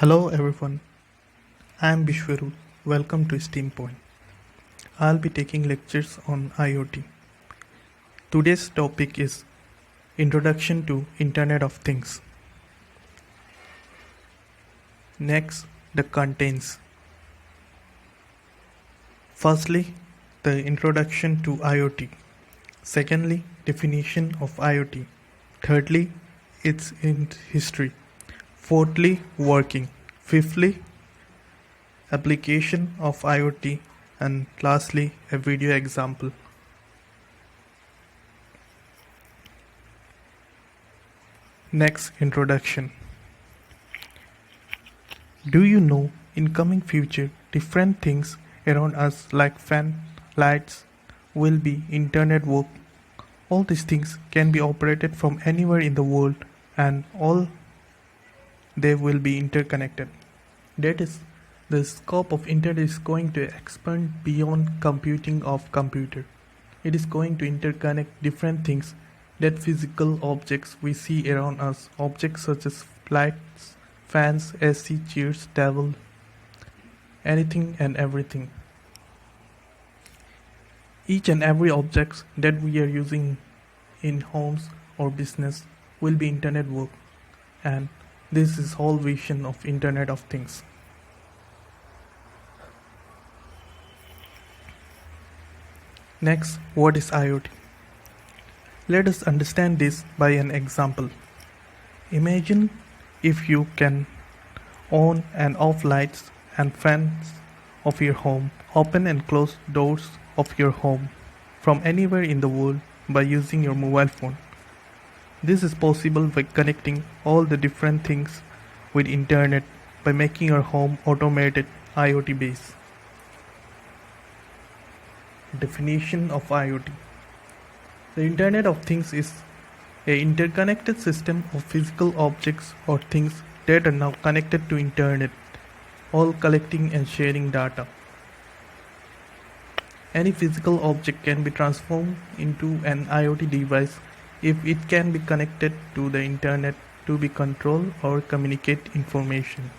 Hello everyone, I am Biswarup. Welcome to STEAM Point. I'll be taking lectures on IoT. Today's topic is Introduction to Internet of Things. Next, the contents. Firstly, the introduction to IoT. Secondly, definition of IoT. Thirdly, its history. Fourthly, working. Fifthly, application of IoT, and lastly, a video example. Next, introduction. Do you know in coming future different things around us like fan, lights will be internet work. All these things can be operated from anywhere in the world and all they will be interconnected. That is, the scope of internet is going to expand beyond computing of computer. It is going to interconnect different things that physical objects we see around us, objects such as lights, fans, AC, chairs, table, anything and everything. Each and every object that we are using in homes or business will be internet work, and this is whole vision of Internet of Things. Next, what is IoT? Let us understand this by an example. Imagine if you can on and off lights and fans of your home, open and close doors of your home from anywhere in the world by using your mobile phone. This is possible by connecting all the different things with internet by making your home automated IoT based. Definition of IoT. The Internet of Things is an interconnected system of physical objects or things that are now connected to internet, all collecting and sharing data. Any physical object can be transformed into an IoT device if it can be connected to the internet to be controlled or communicate information.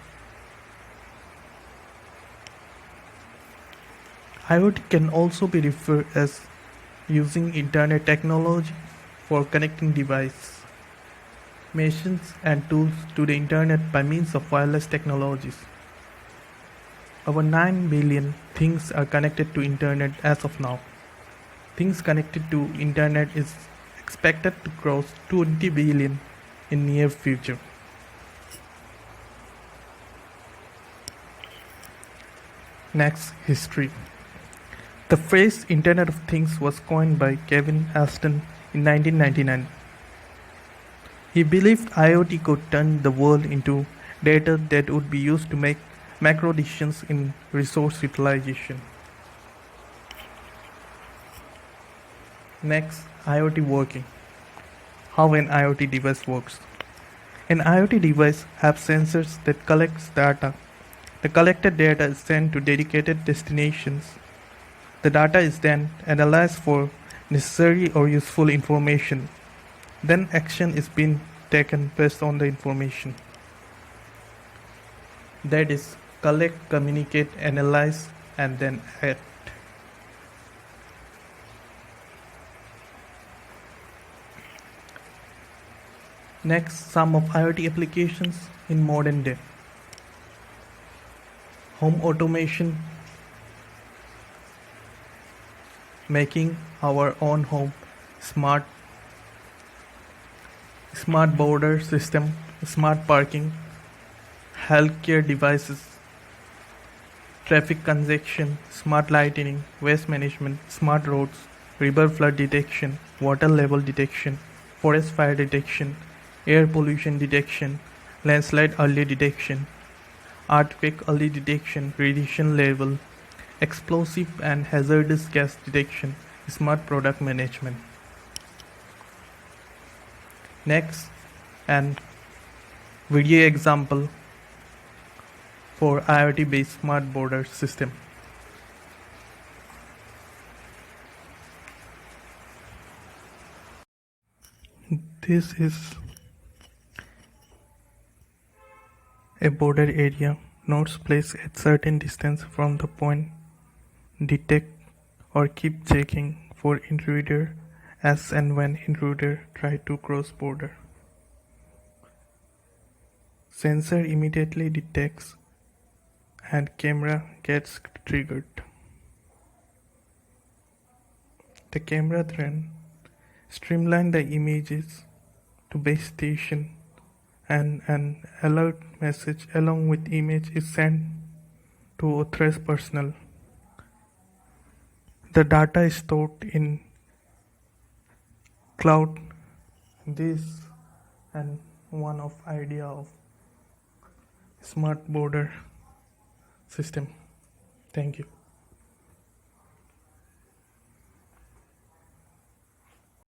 IoT can also be referred as using internet technology for connecting devices, machines and tools to the internet by means of wireless technologies. Over 9 billion things are connected to internet as of now. Things connected to internet is expected to cross 20 billion in near future. Next, history. The phrase Internet of Things was coined by Kevin Ashton in 1999. He believed IoT could turn the world into data that would be used to make macro decisions in resource utilization. Next, IoT working. How an IoT device works. An IoT device has sensors that collects data. The collected data is sent to dedicated destinations. The data is then analyzed for necessary or useful information. Then action is being taken based on the information. That is, collect, communicate, analyze, and then act. Next, some of IoT applications in modern day. Home automation, making our own home smart border system, smart parking, healthcare devices, traffic congestion, smart lighting, waste management, smart roads, river flood detection, water level detection, forest fire detection, air pollution detection, landslide early detection, earthquake early detection, radiation level, explosive and hazardous gas detection, smart product management. Next, an video example for IoT based smart border system. This is A border area nodes placed at certain distance from the point detect or keep checking for intruder as and when intruder try to cross border. Sensor immediately detects and camera gets triggered. The camera then streamlines the images to base station and an alert message along with image is sent to authorized personnel. The data is stored in cloud. This and one of idea of smart border system. Thank you.